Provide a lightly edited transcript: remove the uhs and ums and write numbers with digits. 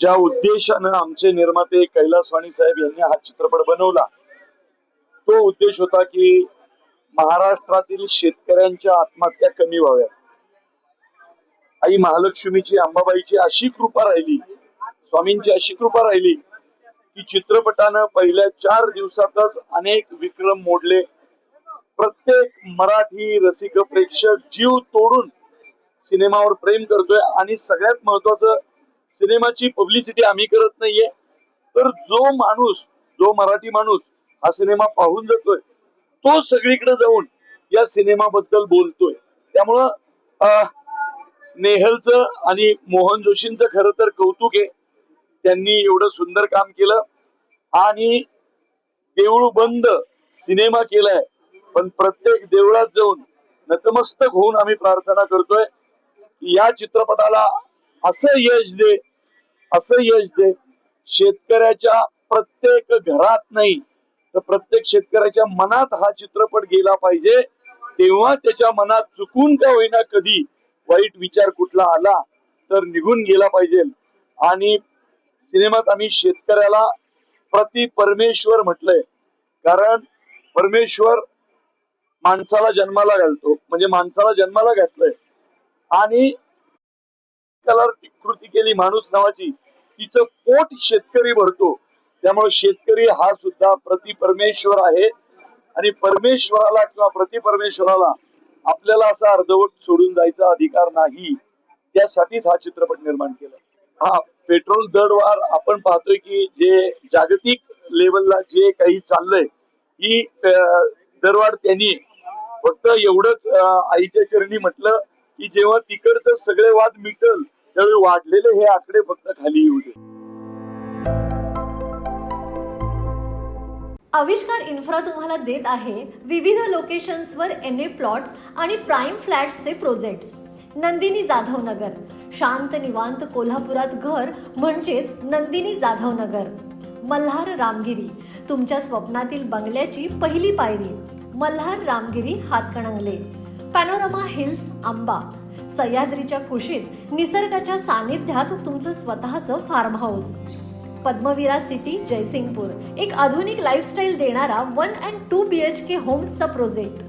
ज्या उद्देशानं आमचे निर्माते कैलास वाणी साहेब यांनी हा चित्रपट बनवला, तो उद्देश होता की महाराष्ट्रातील शेतकऱ्यांच्या आत्महत्या कमी व्हाव्यात. आई महालक्ष्मीची, अंबाबाईची अशी कृपा राहिली, स्वामींची अशी कृपा राहिली की चित्रपटानं पहिल्या 4 दिवसातच अनेक विक्रम मोडले. प्रत्येक मराठी रसिक प्रेक्षक जीव तोडून सिनेमावर प्रेम करतोय आणि सगळ्यात महत्वाचं, सिनेमाची पब्लिसिटी आम्ही करत नाहीये, तर जो मराठी माणूस हा सिनेमा पाहून जातोय तो सगळीकडे जाऊन या सिनेमाबद्दल बोलतोय. त्यामुळं स्नेहलचं आणि मोहन जोशींचं खरं तर कौतुक आहे. त्यांनी एवढं सुंदर काम केलं आणि देऊळ बंद सिनेमा केलाय, पण प्रत्येक देवळात जाऊन नतमस्तक होऊन आम्ही प्रार्थना करतोय की या चित्रपटाला असं यश दे, असं यश दे. शेतकऱ्याच्या प्रत्येक घरात नाही तर प्रत्येक शेतकऱ्याच्या मनात हा चित्रपट गेला पाहिजे. तेव्हा त्याच्या मनात चुकून का होईना कधी वाईट विचार कुठला आला तर निघून गेला पाहिजे. आणि सिनेमात आम्ही शेतकऱ्याला प्रति परमेश्वर म्हटलंय, कारण परमेश्वर माणसाला जन्माला घालतो, म्हणजे माणसाला जन्माला घातलंय आणि त्याला कृती केली माणूस नावाची, तिचं पोट शेतकरी भरतो. त्यामुळे शेतकरी हा सुद्धा प्रति परमेश्वर आहे आणि परमेश्वराला किंवा प्रति परमेश्वराला आपल्याला असा अर्धवट सोडून जायचा अधिकार नाही. त्यासाठीच हा चित्रपट निर्माण केला. हा पेट्रोल दरवाढ आपण पाहतोय की जे जागतिक लेवलला जे काही चाललंय, ही दरवाढ त्यांनी फक्त एवढंच आईच्या चरणी म्हटलं की जेव्हा तिकडचं सगळे वाद मिटल त्यावेळी वाढलेले हे आकडे फक्त खाली येऊ दे. आविष्कार इन्फ्रा तुम्हाला देत आहे विविध लोकेशन्सवर NA प्लॉट्स आणि प्राईम फ्लॅट्सचे प्रोजेक्ट्स. नंदिनी जाधव नगर, शांत निवांत कोल्हापुरात घर म्हणजेच नंदिनी जाधव नगर. मल्हार रामगिरी, तुमच्या स्वप्नातील बंगल्याची पहिली पायरी. मल्हार रामगिरी हातकणंगले. पॅनोरमा हिल्स आंबा, सह्याद्रीच्या कुशीत निसर्गाच्या सानिध्यात तुमचं स्वतःचं farm house. Padmavira city Jaysingpur, एक आधुनिक लाईफस्टाईल देणारा 1 and 2 BHK होम्सचा प्रोजेक्ट.